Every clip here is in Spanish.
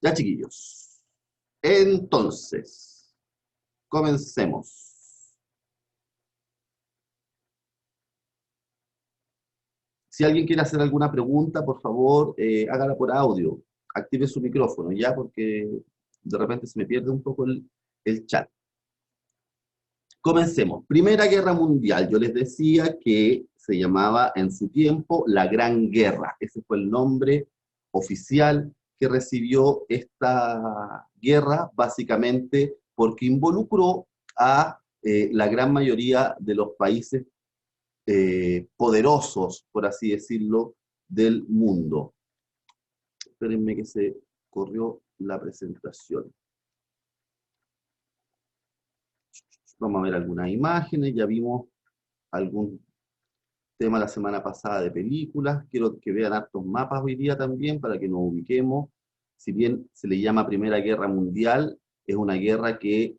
Ya, chiquillos. Entonces, comencemos. Si alguien quiere hacer alguna pregunta, por favor, hágala por audio. Active su micrófono, ya, porque de repente se me pierde un poco el chat. Comencemos. Primera Guerra Mundial. Yo les decía que se llamaba en su tiempo la Gran Guerra. Ese fue el nombre oficial que recibió esta guerra, básicamente porque involucró a la gran mayoría de los países poderosos, por así decirlo, del mundo. Espérenme que se corrió la presentación. Vamos a ver algunas imágenes, ya vimos algún tema la semana pasada de películas, quiero que vean hartos mapas hoy día también para que nos ubiquemos. Si bien se le llama Primera Guerra Mundial, es una guerra que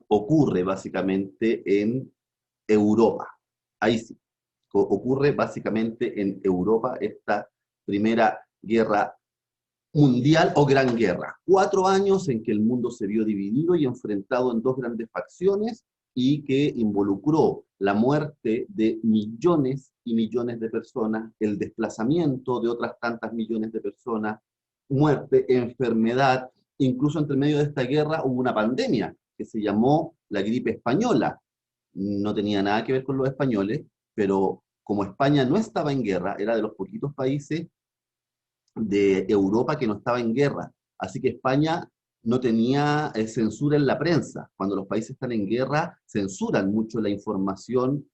ocurre básicamente en Europa. Ahí sí, ocurre básicamente en Europa esta Primera Guerra Mundial o Gran Guerra. 4 años en que el mundo se vio dividido y enfrentado en dos grandes facciones y que involucró la muerte de millones y millones de personas, el desplazamiento de otras tantas millones de personas, muerte, enfermedad. Incluso entre medio de esta guerra hubo una pandemia que se llamó la gripe española. No tenía nada que ver con los españoles, pero como España no estaba en guerra, era de los poquitos países de Europa que no estaba en guerra. Así que España no tenía censura en la prensa. Cuando los países están en guerra, censuran mucho la información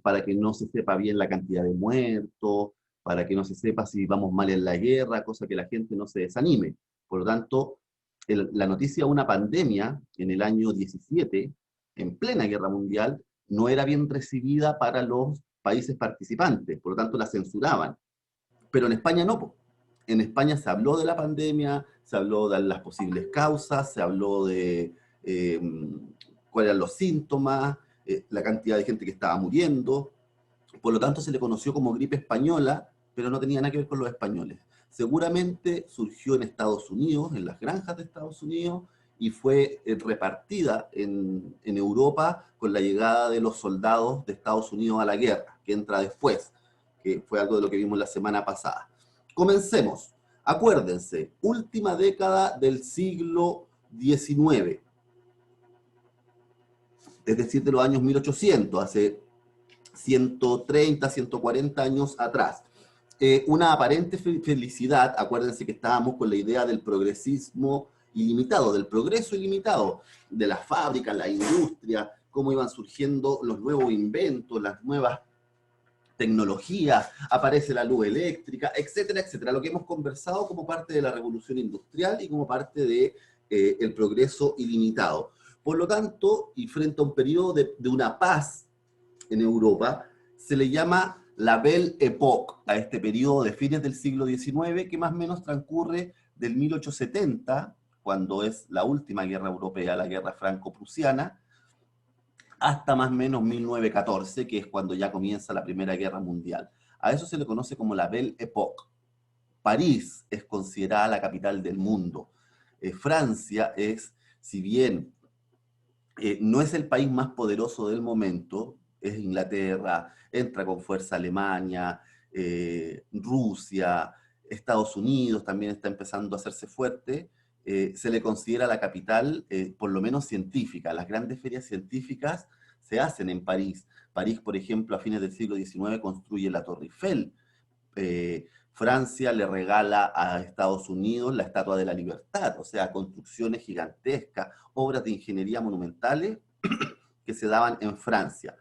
para que no se sepa bien la cantidad de muertos, para que no se sepa si vamos mal en la guerra, cosa que la gente no se desanime. Por lo tanto, la noticia de una pandemia en el año 17, en plena guerra mundial, no era bien recibida para los países participantes, por lo tanto la censuraban. Pero en España no. En España se habló de la pandemia, se habló de las posibles causas, se habló de eh, cuáles eran los síntomas, la cantidad de gente que estaba muriendo. Por lo tanto, se le conoció como gripe española, pero no tenía nada que ver con los españoles. Seguramente surgió en Estados Unidos, en las granjas de Estados Unidos, y fue repartida en Europa con la llegada de los soldados de Estados Unidos a la guerra, que entra después, que fue algo de lo que vimos la semana pasada. Comencemos. Acuérdense, última década del siglo XIX, es decir, de los años 1800, hace 130, 140 años atrás. Una aparente felicidad, acuérdense que estábamos con la idea del progresismo ilimitado, del progreso ilimitado, de las fábricas, la industria, cómo iban surgiendo los nuevos inventos, las nuevas tecnologías, aparece la luz eléctrica, etcétera, etcétera. Lo que hemos conversado como parte de la revolución industrial y como parte de el progreso ilimitado. Por lo tanto, y frente a un periodo de una paz en Europa, se le llama la Belle Époque a este periodo de fines del siglo XIX, que más o menos transcurre del 1870, cuando es la última guerra europea, la guerra franco-prusiana, hasta más o menos 1914, que es cuando ya comienza la Primera Guerra Mundial. A eso se le conoce como la Belle Époque. París es considerada la capital del mundo. Francia es, si bien no es el país más poderoso del momento, es Inglaterra, entra con fuerza Alemania, Rusia, Estados Unidos también está empezando a hacerse fuerte, se le considera la capital, por lo menos científica. Las grandes ferias científicas se hacen en París. París, por ejemplo, a fines del siglo XIX construye la Torre Eiffel. Francia le regala a Estados Unidos la Estatua de la Libertad, o sea, construcciones gigantescas, obras de ingeniería monumentales que se daban en Francia,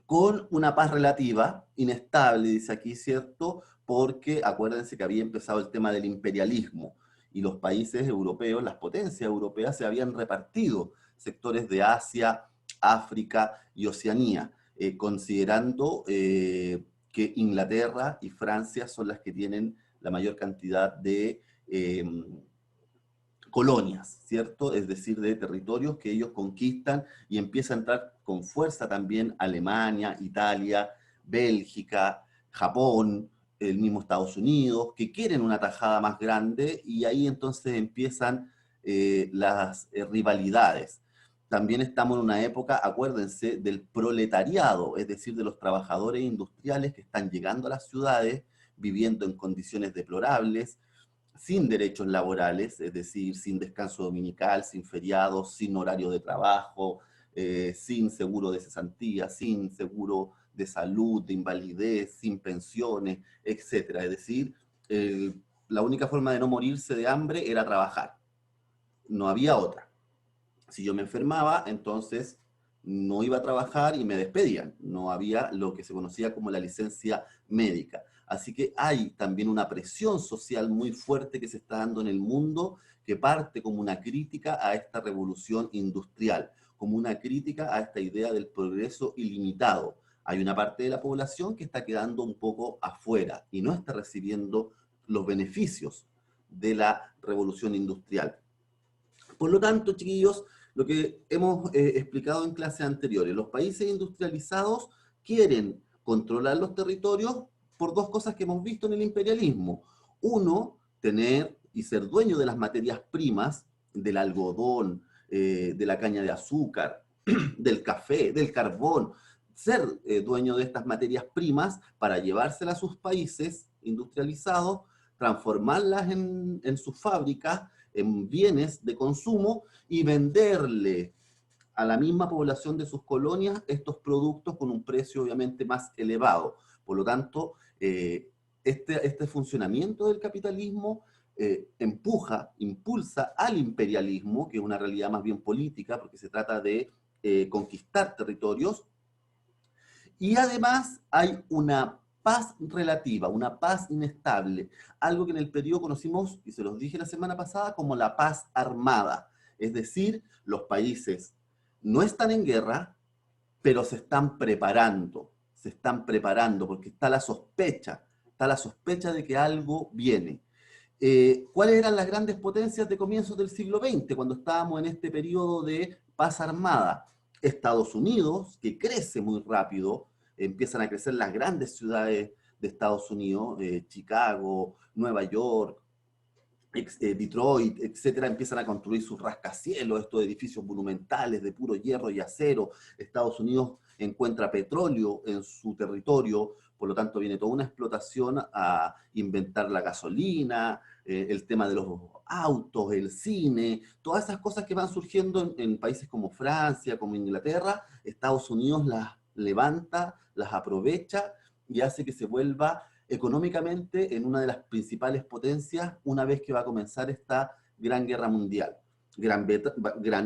con una paz relativa, inestable, dice aquí, ¿cierto? Porque acuérdense que había empezado el tema del imperialismo y los países europeos, las potencias europeas, se habían repartido sectores de Asia, África y Oceanía, considerando que Inglaterra y Francia son las que tienen la mayor cantidad de colonias, ¿cierto? Es decir, de territorios que ellos conquistan y empieza a entrar con fuerza también Alemania, Italia, Bélgica, Japón, el mismo Estados Unidos, que quieren una tajada más grande, y ahí entonces empiezan las rivalidades. También estamos en una época, acuérdense, del proletariado, es decir, de los trabajadores industriales que están llegando a las ciudades, viviendo en condiciones deplorables, sin derechos laborales, es decir, sin descanso dominical, sin feriados, sin horario de trabajo, sin seguro de cesantía, sin seguro de salud, de invalidez, sin pensiones, etcétera. Es decir, la única forma de no morirse de hambre era trabajar. No había otra. Si yo me enfermaba, entonces no iba a trabajar y me despedían. No había lo que se conocía como la licencia médica. Así que hay también una presión social muy fuerte que se está dando en el mundo, que parte como una crítica a esta revolución industrial, como una crítica a esta idea del progreso ilimitado. Hay una parte de la población que está quedando un poco afuera y no está recibiendo los beneficios de la revolución industrial. Por lo tanto, chiquillos, lo que hemos explicado en clases anteriores, los países industrializados quieren controlar los territorios por dos cosas que hemos visto en el imperialismo. Uno, tener y ser dueño de las materias primas, del algodón, de la caña de azúcar, del café, del carbón, ser dueño de estas materias primas para llevárselas a sus países industrializados, transformarlas en sus fábricas, en bienes de consumo, y venderle a la misma población de sus colonias estos productos con un precio obviamente más elevado. Por lo tanto, este funcionamiento del capitalismo impulsa al imperialismo, que es una realidad más bien política, porque se trata de conquistar territorios, y además hay una paz relativa, una paz inestable, algo que en el periodo conocimos, y se los dije la semana pasada, como la paz armada. Es decir, los países no están en guerra, pero se están preparando porque está la sospecha de que algo viene. ¿Cuáles eran las grandes potencias de comienzos del siglo XX, cuando estábamos en este periodo de paz armada? Estados Unidos, que crece muy rápido, empiezan a crecer las grandes ciudades de Estados Unidos, Chicago, Nueva York, Detroit, etcétera, empiezan a construir sus rascacielos, estos edificios monumentales de puro hierro y acero. Estados Unidos encuentra petróleo en su territorio, por lo tanto viene toda una explotación a inventar la gasolina, el tema de los autos, el cine, todas esas cosas que van surgiendo en países como Francia, como Inglaterra. Estados Unidos las levanta, las aprovecha y hace que se vuelva económicamente en una de las principales potencias una vez que va a comenzar esta Gran Guerra Mundial. Gran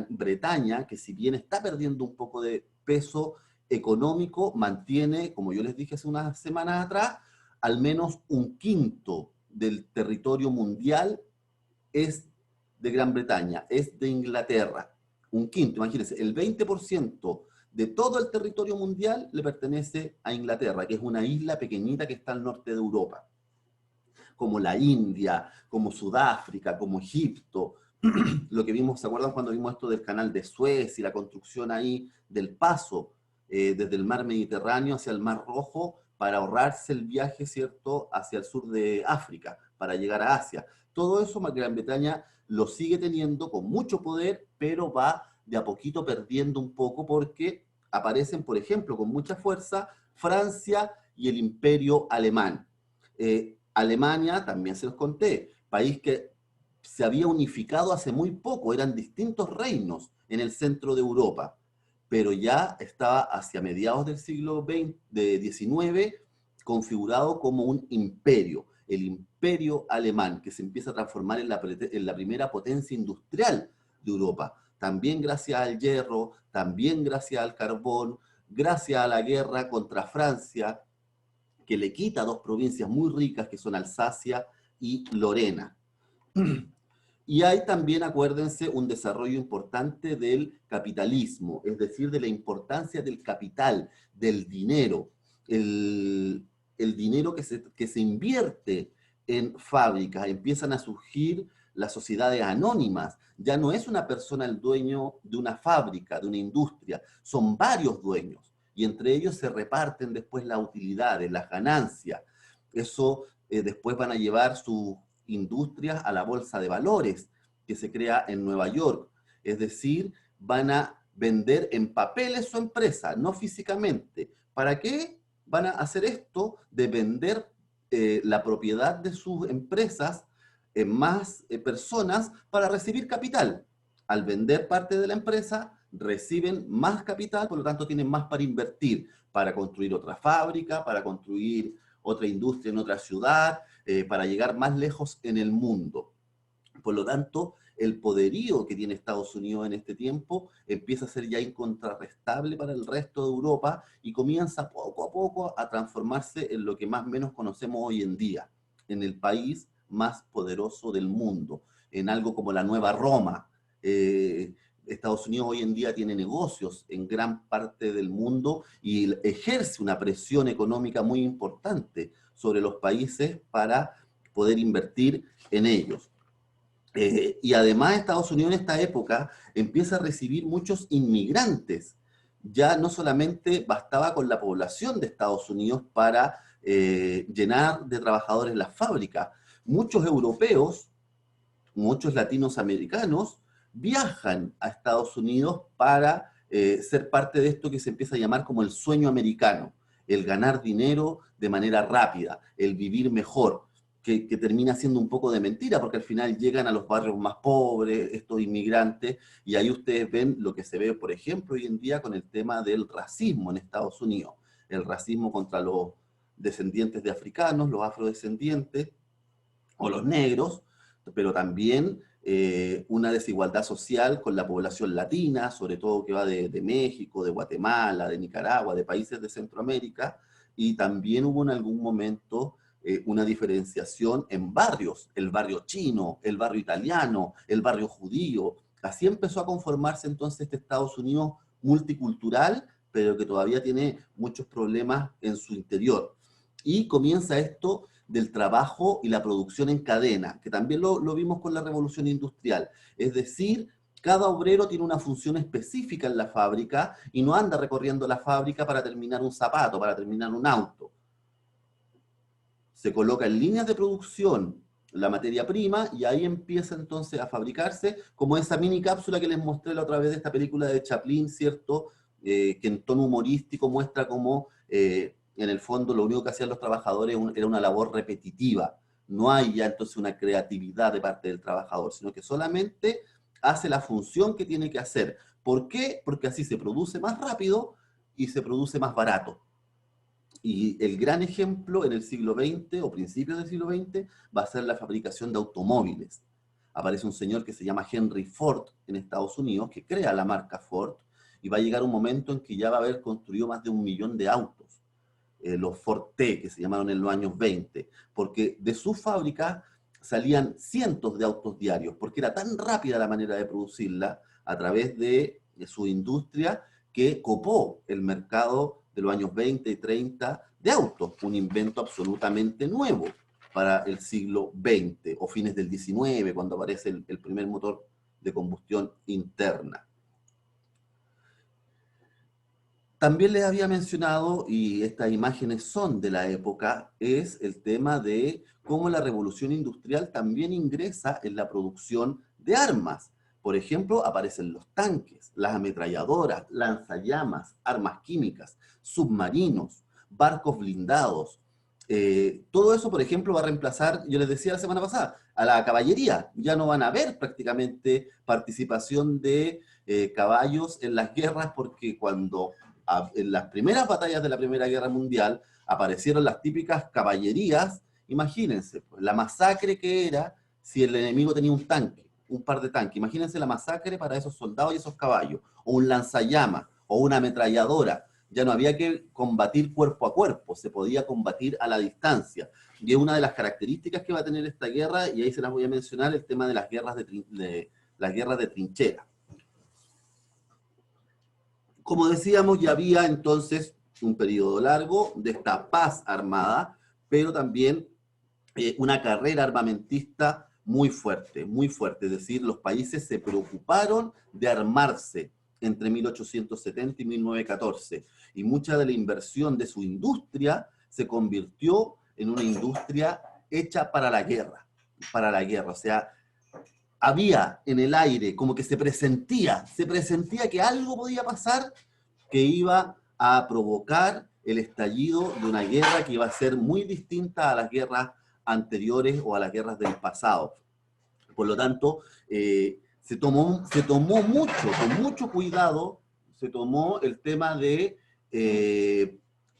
Bretaña, que si bien está perdiendo un poco de peso económico, mantiene, como yo les dije hace unas semanas atrás, al menos un quinto del territorio mundial es de Gran Bretaña, es de Inglaterra. Un quinto, imagínense, el 20% de todo el territorio mundial le pertenece a Inglaterra, que es una isla pequeñita que está al norte de Europa, como la India, como Sudáfrica, como Egipto. Lo que vimos, ¿se acuerdan cuando vimos esto del canal de Suez y la construcción ahí del paso desde el mar Mediterráneo hacia el mar Rojo para ahorrarse el viaje, ¿cierto?, hacia el sur de África, para llegar a Asia? Todo eso Gran Bretaña lo sigue teniendo con mucho poder, pero va de a poquito perdiendo un poco porque aparecen, por ejemplo, con mucha fuerza Francia y el Imperio Alemán. Alemania, también se los conté, país que se había unificado hace muy poco, eran distintos reinos en el centro de Europa, pero ya estaba hacia mediados del siglo XIX configurado como un imperio, el imperio alemán, que se empieza a transformar en la primera potencia industrial de Europa, también gracias al hierro, también gracias al carbón, gracias a la guerra contra Francia, que le quita dos provincias muy ricas que son Alsacia y Lorena. Y hay también, acuérdense, un desarrollo importante del capitalismo, es decir, de la importancia del capital, del dinero, el dinero que se invierte en fábricas. Empiezan a surgir las sociedades anónimas. Ya no es una persona el dueño de una fábrica, de una industria, son varios dueños y entre ellos se reparten después las utilidades, las ganancias. Eso después van a llevar sus industrias a la bolsa de valores que se crea en Nueva York. Es decir, van a vender en papeles su empresa, no físicamente. ¿Para qué van a hacer esto de vender la propiedad de sus empresas en más personas para recibir capital? Al vender parte de la empresa, reciben más capital, por lo tanto tienen más para invertir, para construir otra fábrica, para construir otra industria en otra ciudad, para llegar más lejos en el mundo. Por lo tanto, el poderío que tiene Estados Unidos en este tiempo empieza a ser ya incontrarrestable para el resto de Europa y comienza poco a poco a transformarse en lo que más o menos conocemos hoy en día, en el país más poderoso del mundo, en algo como la Nueva Roma. Estados Unidos hoy en día tiene negocios en gran parte del mundo y ejerce una presión económica muy importante sobre los países para poder invertir en ellos. Y además Estados Unidos en esta época empieza a recibir muchos inmigrantes. Ya no solamente bastaba con la población de Estados Unidos para llenar de trabajadores las fábricas. Muchos europeos, muchos latinos americanos viajan a Estados Unidos para ser parte de esto que se empieza a llamar como el sueño americano, el ganar dinero de manera rápida, el vivir mejor, que termina siendo un poco de mentira, porque al final llegan a los barrios más pobres, estos inmigrantes, y ahí ustedes ven lo que se ve, por ejemplo, hoy en día con el tema del racismo en Estados Unidos, el racismo contra los descendientes de africanos, los afrodescendientes, o los negros, pero también una desigualdad social con la población latina, sobre todo que va de México, de Guatemala, de Nicaragua, de países de Centroamérica, y también hubo en algún momento una diferenciación en barrios, el barrio chino, el barrio italiano, el barrio judío. Así empezó a conformarse entonces este Estados Unidos multicultural, pero que todavía tiene muchos problemas en su interior. Y comienza esto del trabajo y la producción en cadena, que también lo vimos con la revolución industrial. Es decir, cada obrero tiene una función específica en la fábrica y no anda recorriendo la fábrica para terminar un zapato, para terminar un auto. Se coloca en líneas de producción la materia prima y ahí empieza entonces a fabricarse como esa mini cápsula que les mostré la otra vez de esta película de Chaplin, ¿cierto? Que en tono humorístico muestra cómo en el fondo lo único que hacían los trabajadores era una labor repetitiva. No hay ya entonces una creatividad de parte del trabajador, sino que solamente hace la función que tiene que hacer. ¿Por qué? Porque así se produce más rápido y se produce más barato. Y el gran ejemplo en el siglo XX o principios del siglo XX va a ser la fabricación de automóviles. Aparece un señor que se llama Henry Ford en Estados Unidos, que crea la marca Ford, y va a llegar un momento en que ya va a haber construido más de 1.000.000 de autos, los Ford T, que se llamaron en los años 20, porque de su fábrica salían cientos de autos diarios, porque era tan rápida la manera de producirla a través de su industria que copó el mercado de los años 20 y 30 de autos, un invento absolutamente nuevo para el siglo XX o fines del XIX, cuando aparece el primer motor de combustión interna. También les había mencionado, y estas imágenes son de la época, es el tema de cómo la revolución industrial también ingresa en la producción de armas. Por ejemplo, aparecen los tanques, las ametralladoras, lanzallamas, armas químicas, submarinos, barcos blindados. Todo eso, por ejemplo, va a reemplazar, yo les decía la semana pasada, a la caballería. Ya no van a haber prácticamente participación de caballos en las guerras porque cuando en las primeras batallas de la Primera Guerra Mundial aparecieron las típicas caballerías, imagínense, pues, la masacre que era si el enemigo tenía un tanque, un par de tanques, imagínense la masacre para esos soldados y esos caballos, o un lanzallamas, o una ametralladora, ya no había que combatir cuerpo a cuerpo, se podía combatir a la distancia, y es una de las características que va a tener esta guerra, y ahí se las voy a mencionar, el tema de las guerras las guerras de trinchera. Como decíamos, ya había entonces un periodo largo de esta paz armada, pero también una carrera armamentista muy fuerte. Es decir, los países se preocuparon de armarse entre 1870 y 1914, y mucha de la inversión de su industria se convirtió en una industria hecha para la guerra, o sea, había en el aire como que se presentía que algo podía pasar que iba a provocar el estallido de una guerra que iba a ser muy distinta a las guerras anteriores o a las guerras del pasado. Por lo tanto, se tomó mucho, con mucho cuidado, se tomó el tema de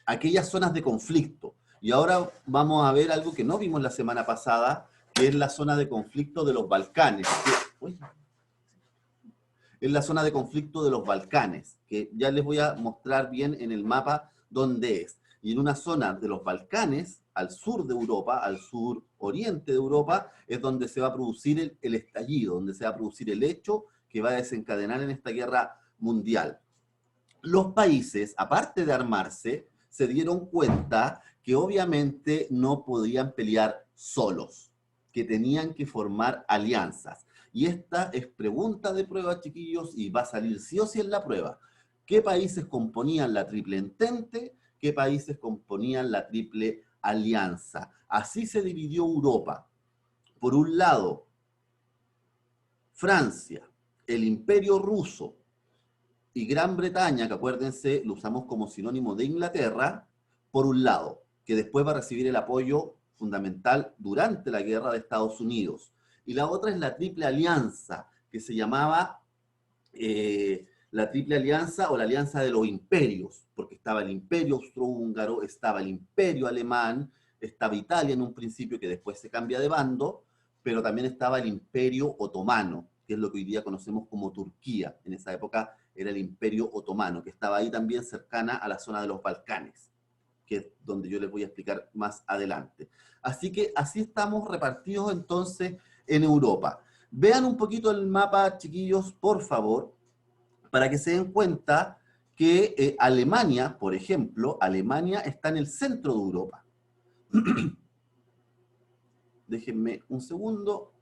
aquellas zonas de conflicto. Y ahora vamos a ver algo que no vimos la semana pasada, que es la zona de conflicto de los Balcanes. Es la zona de conflicto de los Balcanes, que ya les voy a mostrar bien en el mapa dónde es. Y en una zona de los Balcanes, al sur de Europa, al sur oriente de Europa, es donde se va a producir el estallido, donde se va a producir el hecho que va a desencadenar en esta guerra mundial. Los países, aparte de armarse, se dieron cuenta que obviamente no podían pelear solos, que tenían que formar alianzas. Y esta es pregunta de prueba, chiquillos, y va a salir sí o sí en la prueba. ¿Qué países componían la Triple Entente? ¿Qué países componían la Triple Alianza? Así se dividió Europa. Por un lado, Francia, el Imperio Ruso y Gran Bretaña, que acuérdense, lo usamos como sinónimo de Inglaterra, por un lado, que después va a recibir el apoyo fundamental durante la guerra de Estados Unidos. Y la otra es la Triple Alianza, que se llamaba la Triple Alianza o la Alianza de los Imperios, porque estaba el Imperio Austrohúngaro, estaba el Imperio Alemán, estaba Italia en un principio que después se cambia de bando, pero también estaba el Imperio Otomano, que es lo que hoy día conocemos como Turquía. En esa época era el Imperio Otomano, que estaba ahí también cercana a la zona de los Balcanes, que es donde yo les voy a explicar más adelante. Así que así estamos repartidos entonces en Europa. Vean un poquito el mapa, chiquillos, por favor, para que se den cuenta que Alemania, por ejemplo, Alemania está en el centro de Europa. Déjenme un segundo.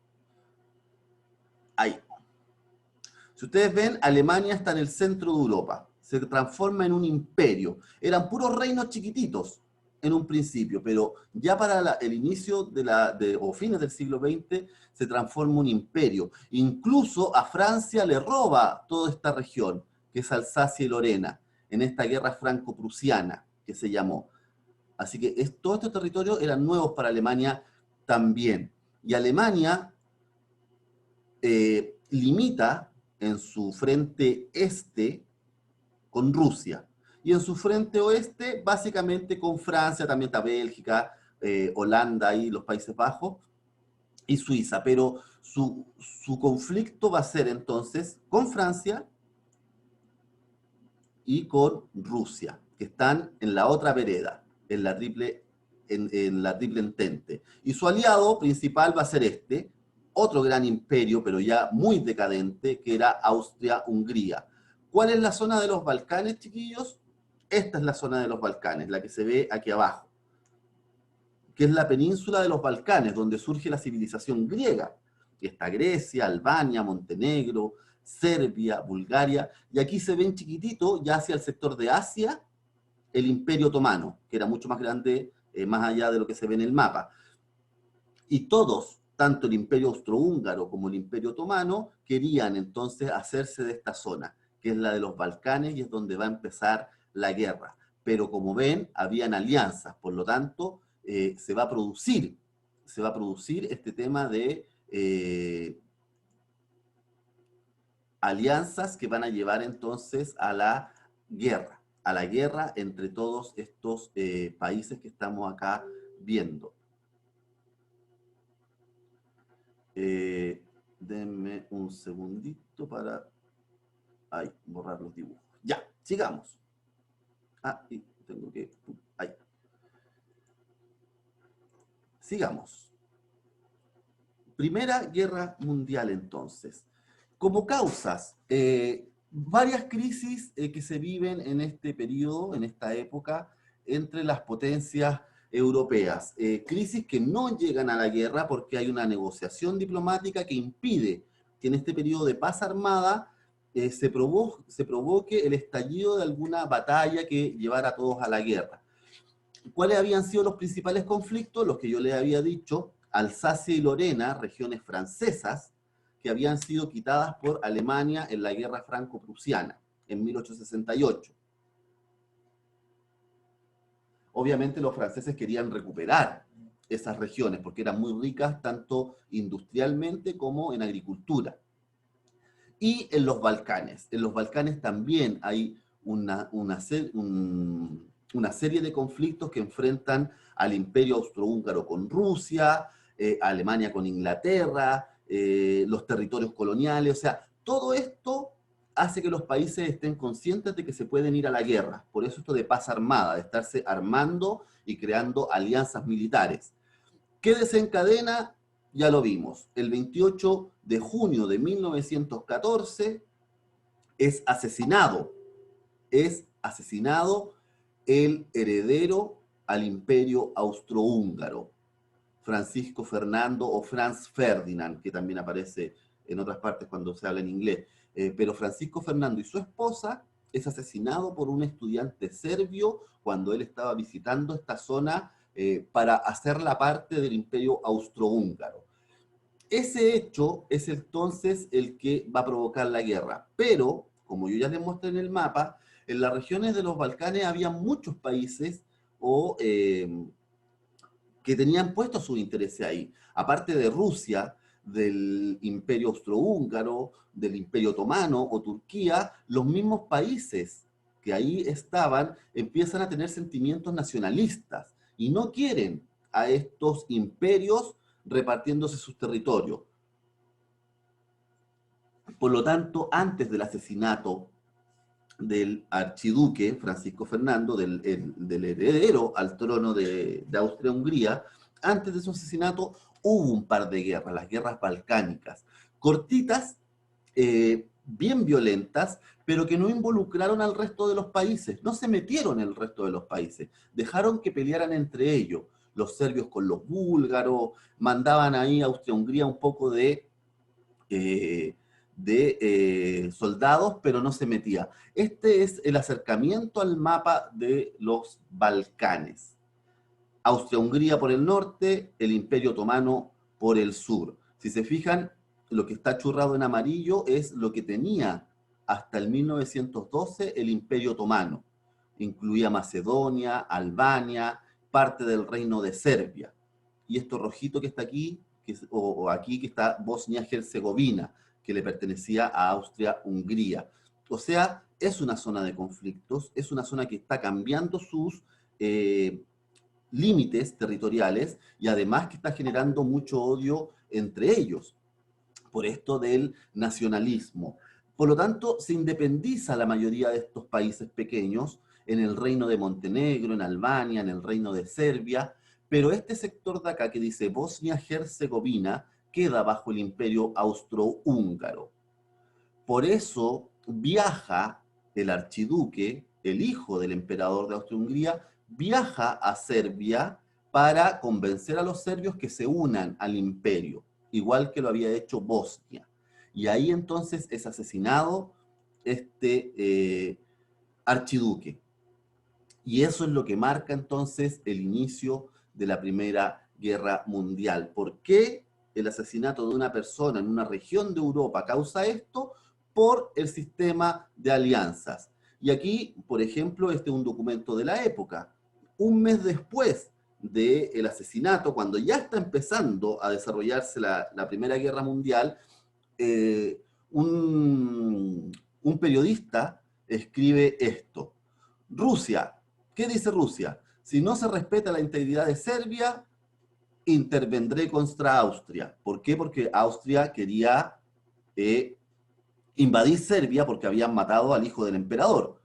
Ahí. Si ustedes ven, Alemania está en el centro de Europa. Se transforma en un imperio. Eran puros reinos chiquititos en un principio, pero ya para el inicio o fines del siglo XX se transforma en un imperio. Incluso a Francia le roba toda esta región, que es Alsacia y Lorena, en esta guerra franco-prusiana que se llamó. Así que todos estos territorios eran nuevos para Alemania también. Y Alemania limita en su frente este con Rusia. Y en su frente oeste, básicamente con Francia, también está Bélgica, Holanda y los Países Bajos, y Suiza. Pero su conflicto va a ser entonces con Francia y con Rusia, que están en la otra vereda, en la triple entente. Y su aliado principal va a ser otro gran imperio, pero ya muy decadente, que era Austria-Hungría. ¿Cuál es la zona de los Balcanes, chiquillos? Esta es la zona de los Balcanes, la que se ve aquí abajo, que es la península de los Balcanes, donde surge la civilización griega. Y está Grecia, Albania, Montenegro, Serbia, Bulgaria, y aquí se ven chiquitito, ya hacia el sector de Asia, el Imperio Otomano, que era mucho más grande, más allá de lo que se ve en el mapa. Y todos, tanto el Imperio Austrohúngaro como el Imperio Otomano, querían entonces hacerse de esta zona, que es la de los Balcanes, y es donde va a empezar la guerra. Pero como ven, habían alianzas, por lo tanto, se va a producir este tema de alianzas que van a llevar entonces a la guerra entre todos estos países que estamos acá viendo. Denme un segundito para borrar los dibujos. Ya, sigamos. Y tengo que... Ahí. Sigamos. Primera Guerra Mundial, entonces. Como causas, varias crisis que se viven en este periodo, en esta época, entre las potencias europeas. Crisis que no llegan a la guerra porque hay una negociación diplomática que impide que en este periodo de paz armada se provoque el estallido de alguna batalla que llevara a todos a la guerra. ¿Cuáles habían sido los principales conflictos? Los que yo les había dicho: Alsacia y Lorena, regiones francesas, que habían sido quitadas por Alemania en la guerra franco-prusiana, en 1868. Obviamente los franceses querían recuperar esas regiones porque eran muy ricas tanto industrialmente como en agricultura. Y en los Balcanes. En los Balcanes también hay una serie de conflictos que enfrentan al Imperio Austrohúngaro con Rusia, Alemania con Inglaterra, los territorios coloniales. O sea, todo esto hace que los países estén conscientes de que se pueden ir a la guerra. Por eso esto de paz armada, de estarse armando y creando alianzas militares. ¿Qué desencadena? Ya lo vimos. El 28 de junio de 1914 es asesinado el heredero al imperio austrohúngaro, Francisco Fernando o Franz Ferdinand, que también aparece en otras partes cuando se habla en inglés. Pero Francisco Fernando y su esposa es asesinado por un estudiante serbio cuando él estaba visitando esta zona para hacerla parte del imperio austrohúngaro. Ese hecho es entonces el que va a provocar la guerra. Pero, como yo ya les mostré en el mapa, en las regiones de los Balcanes había muchos países o, que tenían puestos sus intereses ahí. Aparte de Rusia, del Imperio Austrohúngaro, del Imperio Otomano o Turquía, los mismos países que ahí estaban empiezan a tener sentimientos nacionalistas y no quieren a estos imperios repartiéndose sus territorios. Por lo tanto, antes del asesinato del archiduque Francisco Fernando, del heredero al trono de Austria-Hungría, antes de su asesinato hubo un par de guerras, las guerras balcánicas, cortitas, bien violentas, pero que no involucraron al resto de los países, no se metieron en el resto de los países, dejaron que pelearan entre ellos, los serbios con los búlgaros, mandaban ahí a Austria-Hungría un poco eh, de soldados, pero no se metía. Este es el acercamiento al mapa de los Balcanes. Austria-Hungría por el norte, el Imperio Otomano por el sur. Si se fijan, lo que está churrado en amarillo es lo que tenía hasta el 1912 el Imperio Otomano. Incluía Macedonia, Albania, parte del reino de Serbia. Y esto rojito que está aquí, o aquí que está Bosnia-Herzegovina, que le pertenecía a Austria-Hungría. O sea, es una zona de conflictos, es una zona que está cambiando sus límites territoriales y además que está generando mucho odio entre ellos por esto del nacionalismo. Por lo tanto, se independiza la mayoría de estos países pequeños en el reino de Montenegro, en Albania, en el reino de Serbia, pero este sector de acá que dice Bosnia-Herzegovina queda bajo el imperio austrohúngaro. Por eso viaja el archiduque, el hijo del emperador de Austria-Hungría, viaja a Serbia para convencer a los serbios que se unan al imperio, igual que lo había hecho Bosnia. Y ahí entonces es asesinado este archiduque. Y eso es lo que marca entonces el inicio de la Primera Guerra Mundial. ¿Por qué el asesinato de una persona en una región de Europa causa esto? Por el sistema de alianzas. Y aquí, por ejemplo, este es un documento de la época. Un mes después del asesinato, cuando ya está empezando a desarrollarse la Primera Guerra Mundial, eh, un periodista escribe esto. Rusia, ¿qué dice Rusia? Si no se respeta la integridad de Serbia, intervendré contra Austria. ¿Por qué? Porque Austria quería invadir Serbia porque habían matado al hijo del emperador.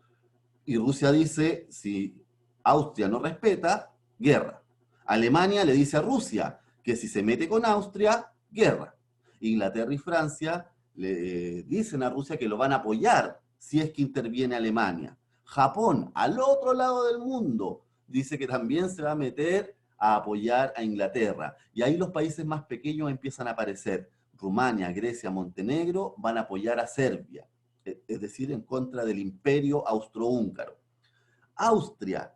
Y Rusia dice, si Austria no respeta, guerra. Alemania le dice a Rusia que si se mete con Austria, guerra. Inglaterra y Francia le dicen a Rusia que lo van a apoyar si es que interviene Alemania. Japón, al otro lado del mundo, dice que también se va a meter a apoyar a Inglaterra. Y ahí los países más pequeños empiezan a aparecer. Rumania, Grecia, Montenegro van a apoyar a Serbia, es decir, en contra del imperio austrohúngaro. Austria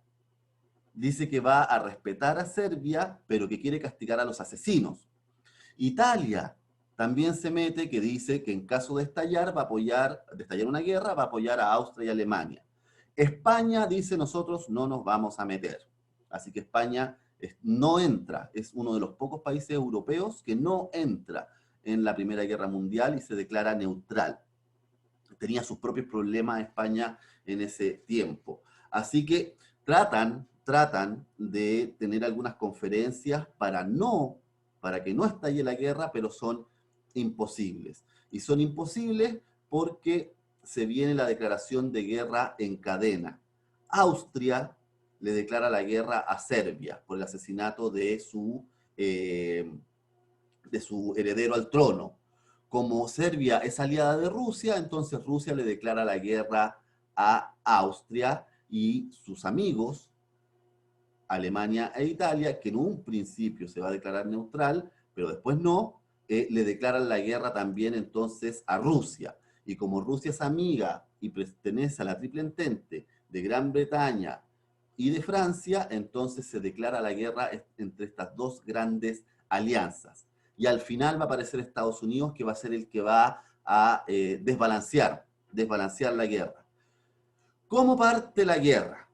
dice que va a respetar a Serbia, pero que quiere castigar a los asesinos. Italia también se mete, que dice que en caso de estallar una guerra, va a apoyar a Austria y Alemania. España dice nosotros no nos vamos a meter. Así que España no entra, es uno de los pocos países europeos que no entra en la Primera Guerra Mundial y se declara neutral. Tenía sus propios problemas España en ese tiempo. Así que tratan de tener algunas conferencias para que no estalle la guerra, pero son imposibles. Y son imposibles porque se viene la declaración de guerra en cadena. Austria le declara la guerra a Serbia por el asesinato de su heredero al trono. Como Serbia es aliada de Rusia, entonces Rusia le declara la guerra a Austria y sus amigos, Alemania e Italia, que en un principio se va a declarar neutral, pero después no, le declaran la guerra también entonces a Rusia. Y como Rusia es amiga y pertenece a la Triple Entente de Gran Bretaña y de Francia, entonces se declara la guerra entre estas dos grandes alianzas. Y al final va a aparecer Estados Unidos, que va a ser el que va a desbalancear la guerra. ¿Cómo parte la guerra?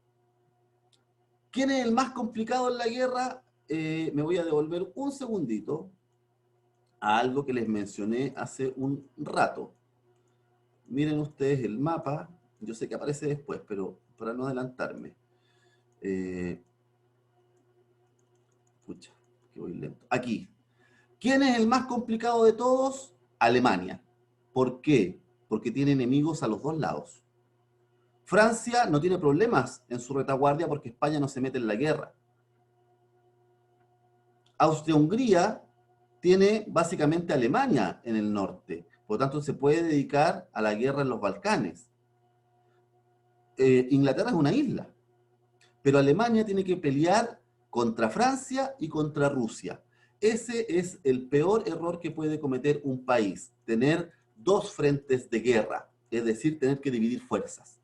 ¿Quién es el más complicado en la guerra? Me voy a devolver un segundito a algo que les mencioné hace un rato. Miren ustedes el mapa, yo sé que aparece después, pero para no adelantarme. Pucha, que voy lento. Aquí. ¿Quién es el más complicado de todos? Alemania. ¿Por qué? Porque tiene enemigos a los dos lados. Francia no tiene problemas en su retaguardia porque España no se mete en la guerra. Austria-Hungría tiene básicamente Alemania en el norte, por lo tanto se puede dedicar a la guerra en los Balcanes. Inglaterra es una isla, pero Alemania tiene que pelear contra Francia y contra Rusia. Ese es el peor error que puede cometer un país, tener dos frentes de guerra, es decir, tener que dividir fuerzas.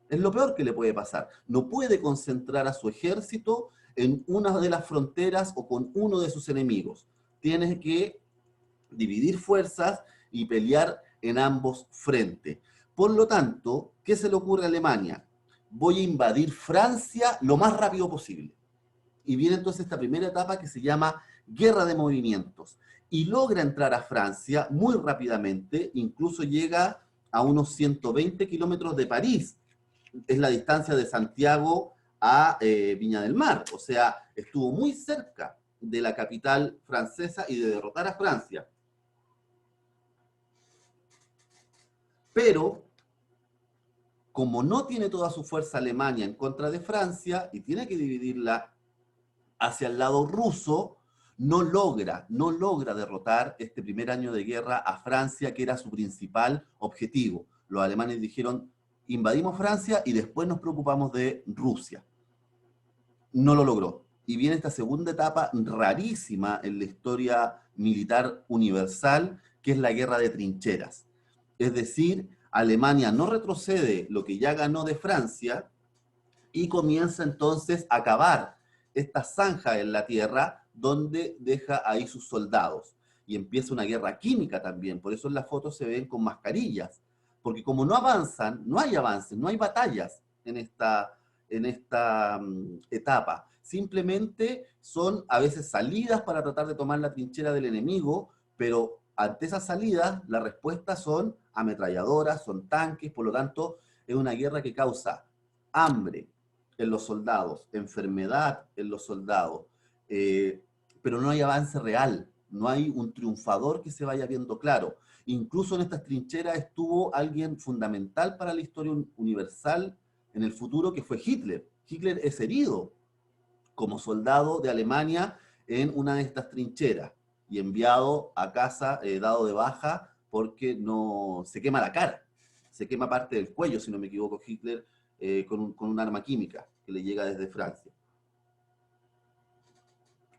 Es lo peor que le puede pasar. No puede concentrar a su ejército en una de las fronteras o con uno de sus enemigos. Tiene que dividir fuerzas y pelear en ambos frentes. Por lo tanto, ¿qué se le ocurre a Alemania? Voy a invadir Francia lo más rápido posible. Y viene entonces esta primera etapa que se llama guerra de movimientos. Y logra entrar a Francia muy rápidamente, incluso llega a unos 120 kilómetros de París. Es la distancia de Santiago a Viña del Mar. O sea, estuvo muy cerca de la capital francesa y de derrotar a Francia. Pero, como no tiene toda su fuerza Alemania en contra de Francia y tiene que dividirla hacia el lado ruso, no logra derrotar este primer año de guerra a Francia, que era su principal objetivo. Los alemanes dijeron, invadimos Francia y después nos preocupamos de Rusia. No lo logró. Y viene esta segunda etapa rarísima en la historia militar universal, que es la guerra de trincheras. Es decir, Alemania no retrocede lo que ya ganó de Francia y comienza entonces a cavar esta zanja en la tierra donde deja ahí sus soldados. Y empieza una guerra química también, por eso en las fotos se ven con mascarillas, porque como no avanzan, no hay avances, no hay batallas en esta etapa. Simplemente son a veces salidas para tratar de tomar la trinchera del enemigo, pero ante esas salidas la respuesta son ametralladoras, son tanques, por lo tanto es una guerra que causa hambre en los soldados, enfermedad en los soldados, pero no hay avance real, no hay un triunfador que se vaya viendo claro. Incluso en estas trincheras estuvo alguien fundamental para la historia universal en el futuro, que fue Hitler. Hitler es herido como soldado de Alemania en una de estas trincheras y enviado a casa, dado de baja, porque no se quema la cara, se quema parte del cuello, si no me equivoco, Hitler, con un arma química que le llega desde Francia.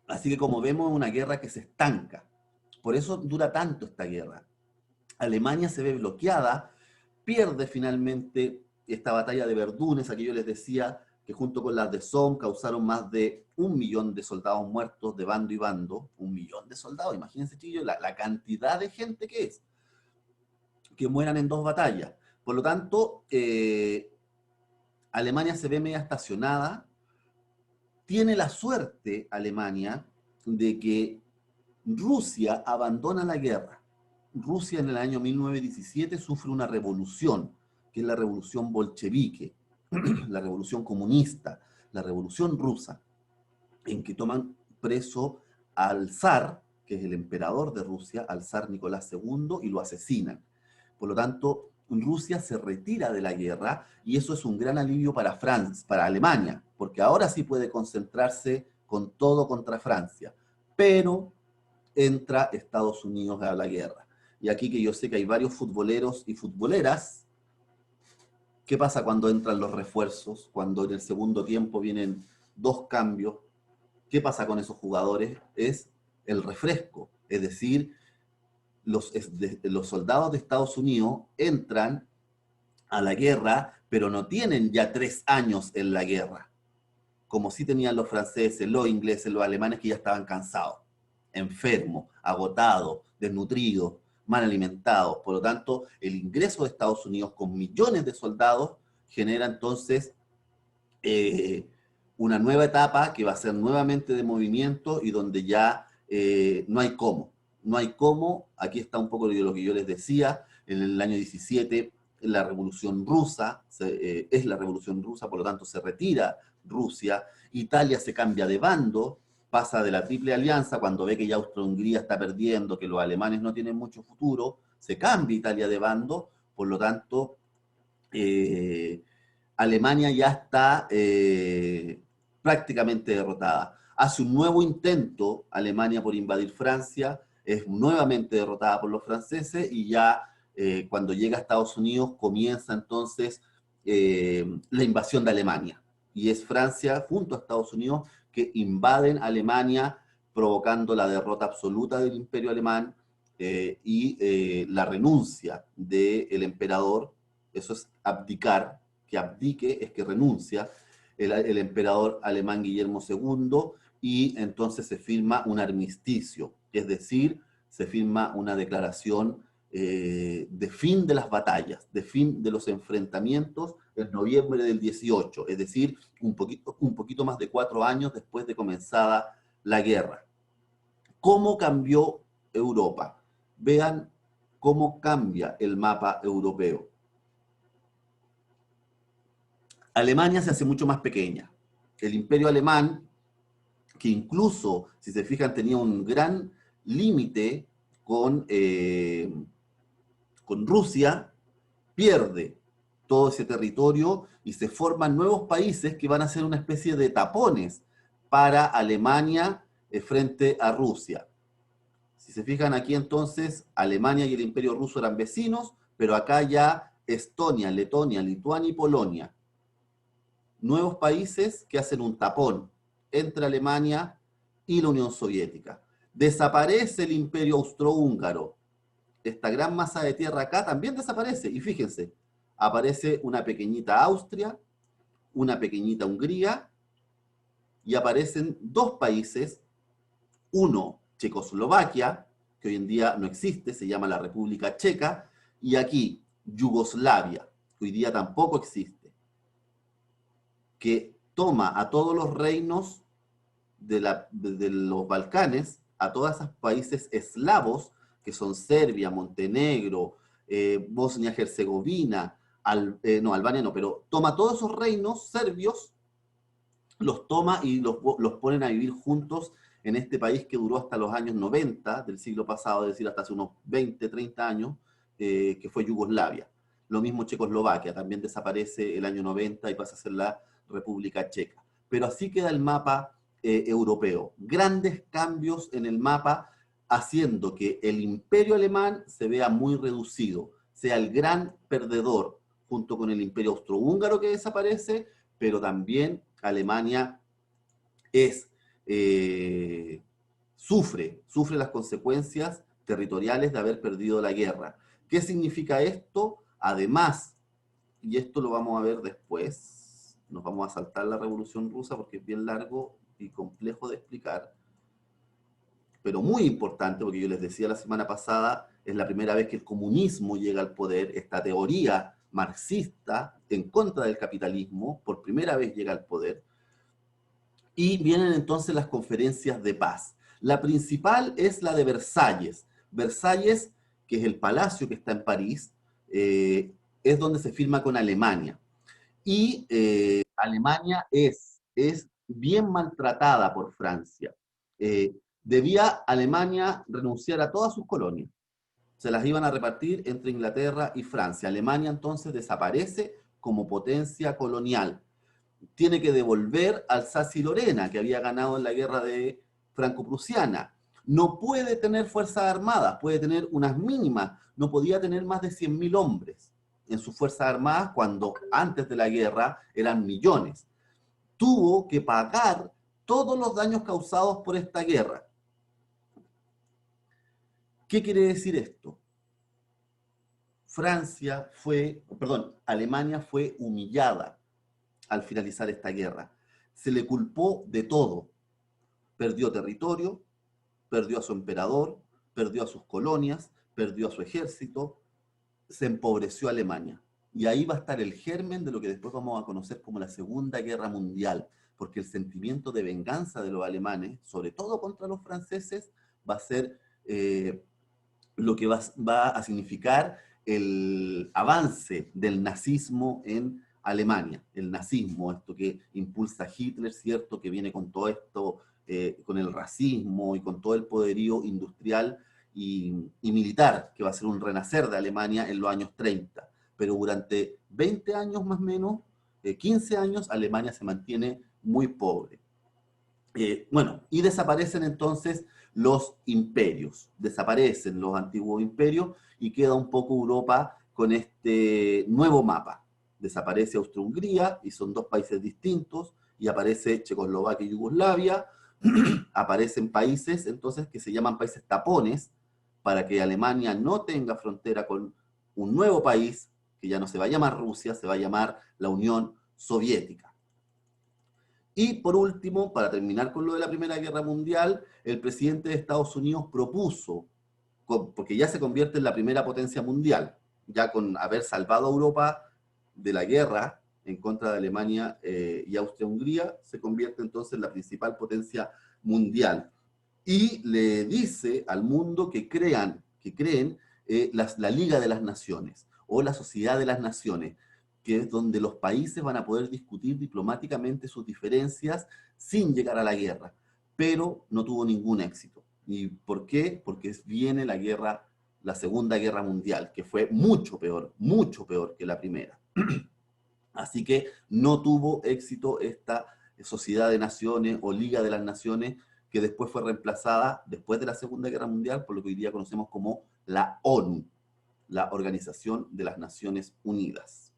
Así que como vemos, es una guerra que se estanca. Por eso dura tanto esta guerra. Alemania se ve bloqueada, pierde finalmente esta batalla de Verdún, esa que yo les decía, que junto con las de Somme causaron más de 1 millón de soldados muertos de bando y bando. 1 millón de soldados, imagínense, chiquillos, la cantidad de gente que es, que mueran en 2 batallas. Por lo tanto, Alemania se ve media estacionada. Tiene la suerte, Alemania, de que Rusia abandona la guerra. Rusia en el año 1917 sufre una revolución, que es la revolución bolchevique, la revolución comunista, la revolución rusa, en que toman preso al zar, que es el emperador de Rusia, al zar Nicolás II, y lo asesinan. Por lo tanto, Rusia se retira de la guerra y eso es un gran alivio para Francia, para Alemania, porque ahora sí puede concentrarse con todo contra Francia. Pero entra Estados Unidos a la guerra. Y aquí que yo sé que hay varios futboleros y futboleras, ¿qué pasa cuando entran los refuerzos? Cuando en el segundo tiempo vienen 2 cambios, ¿qué pasa con esos jugadores? Es el refresco, es decir, los soldados de Estados Unidos entran a la guerra, pero no tienen ya 3 años en la guerra, como sí tenían los franceses, los ingleses, los alemanes, que ya estaban cansados, enfermos, agotados, desnutridos, mal alimentados. Por lo tanto, el ingreso de Estados Unidos con millones de soldados genera entonces eh, una nueva etapa que va a ser nuevamente de movimiento y donde ya no hay cómo. No hay cómo, aquí está un poco de lo que yo les decía, en el año 17 la revolución rusa, es la revolución rusa, por lo tanto se retira Rusia, Italia se cambia de bando, pasa de la triple alianza, cuando ve que ya Austria-Hungría está perdiendo, que los alemanes no tienen mucho futuro, se cambia Italia de bando, por lo tanto, Alemania ya está prácticamente derrotada. Hace un nuevo intento Alemania por invadir Francia, es nuevamente derrotada por los franceses y ya cuando llega a Estados Unidos comienza entonces la invasión de Alemania. Y es Francia junto a Estados Unidos que invaden Alemania provocando la derrota absoluta del imperio alemán y la renuncia del emperador. Eso es abdicar, que abdique es que renuncia el emperador alemán Guillermo II y entonces se firma un armisticio, es decir, se firma una declaración de fin de las batallas, de fin de los enfrentamientos en noviembre del 18, es decir, un poquito más de 4 años después de comenzada la guerra. ¿Cómo cambió Europa? Vean cómo cambia el mapa europeo. Alemania se hace mucho más pequeña. El imperio alemán, que incluso, si se fijan, tenía un gran límite con Rusia, pierde todo ese territorio y se forman nuevos países que van a ser una especie de tapones para Alemania frente a Rusia. Si se fijan aquí entonces, Alemania y el imperio ruso eran vecinos, pero acá ya Estonia, Letonia, Lituania y Polonia. Nuevos países que hacen un tapón entre Alemania y la Unión Soviética. Desaparece el imperio austrohúngaro. Esta gran masa de tierra acá también desaparece. Y fíjense, aparece una pequeñita Austria, una pequeñita Hungría, y aparecen 2 países, uno, Checoslovaquia, que hoy en día no existe, se llama la República Checa, y aquí, Yugoslavia, que hoy día tampoco existe, que toma a todos los reinos de los Balcanes, a todos esos países eslavos, que son Serbia, Montenegro, Bosnia-Herzegovina, no, Albania no, pero toma todos esos reinos serbios, los toma y los ponen a vivir juntos en este país que duró hasta los años 90 del siglo pasado, es decir, hasta hace unos 20, 30 años, que fue Yugoslavia. Lo mismo Checoslovaquia, también desaparece el año 90 y pasa a ser la República Checa. Pero así queda el mapa europeo. Grandes cambios en el mapa haciendo que el imperio alemán se vea muy reducido, sea el gran perdedor, junto con el imperio austrohúngaro que desaparece, pero también Alemania es, sufre las consecuencias territoriales de haber perdido la guerra. ¿Qué significa esto? Además, y esto lo vamos a ver después, nos vamos a saltar la Revolución Rusa porque es bien largo y complejo de explicar, pero muy importante, porque yo les decía la semana pasada, es la primera vez que el comunismo llega al poder, esta teoría marxista en contra del capitalismo, por primera vez llega al poder, y vienen entonces las conferencias de paz. La principal es la de Versalles. Versalles, que es el palacio que está en París, es donde se firma con Alemania. Y Alemania es bien maltratada por Francia. Debía Alemania renunciar a todas sus colonias. Se las iban a repartir entre Inglaterra y Francia. Alemania entonces desaparece como potencia colonial. Tiene que devolver Alsacia y Lorena, que había ganado en la guerra de franco-prusiana. No puede tener fuerzas armadas, puede tener unas mínimas, no podía tener más de 100.000 hombres en sus fuerzas armadas cuando antes de la guerra eran millones. Tuvo que pagar todos los daños causados por esta guerra. ¿Qué quiere decir esto? Alemania fue humillada al finalizar esta guerra. Se le culpó de todo. Perdió territorio, perdió a su emperador, perdió a sus colonias, perdió a su ejército, se empobreció Alemania. Y ahí va a estar el germen de lo que después vamos a conocer como la Segunda Guerra Mundial, porque el sentimiento de venganza de los alemanes, sobre todo contra los franceses, va a ser lo que va a significar el avance del nazismo en Alemania. El nazismo, esto que impulsa Hitler, ¿cierto? Que viene con todo esto, con el racismo y con todo el poderío industrial y militar, que va a ser un renacer de Alemania en los años 30. Pero durante 20 años más o menos, 15 años, Alemania se mantiene muy pobre. Bueno, y desaparecen entonces los imperios, desaparecen los antiguos imperios y queda un poco Europa con este nuevo mapa. Desaparece Austria-Hungría y son dos países distintos y aparece Checoslovaquia y Yugoslavia. Aparecen países entonces que se llaman países tapones para que Alemania no tenga frontera con un nuevo país que ya no se va a llamar Rusia, se va a llamar la Unión Soviética. Y por último, para terminar con lo de la Primera Guerra Mundial, el presidente de Estados Unidos propuso, porque ya se convierte en la primera potencia mundial, ya con haber salvado a Europa de la guerra en contra de Alemania y Austria-Hungría, se convierte entonces en la principal potencia mundial. Y le dice al mundo que creen la Liga de las Naciones o la Sociedad de las Naciones, que es donde los países van a poder discutir diplomáticamente sus diferencias sin llegar a la guerra, pero no tuvo ningún éxito. ¿Y por qué? Porque viene la Segunda Guerra Mundial, que fue mucho peor que la primera. Así que no tuvo éxito esta Sociedad de Naciones o Liga de las Naciones, que después fue reemplazada, después de la Segunda Guerra Mundial, por lo que hoy día conocemos como la ONU, la Organización de las Naciones Unidas.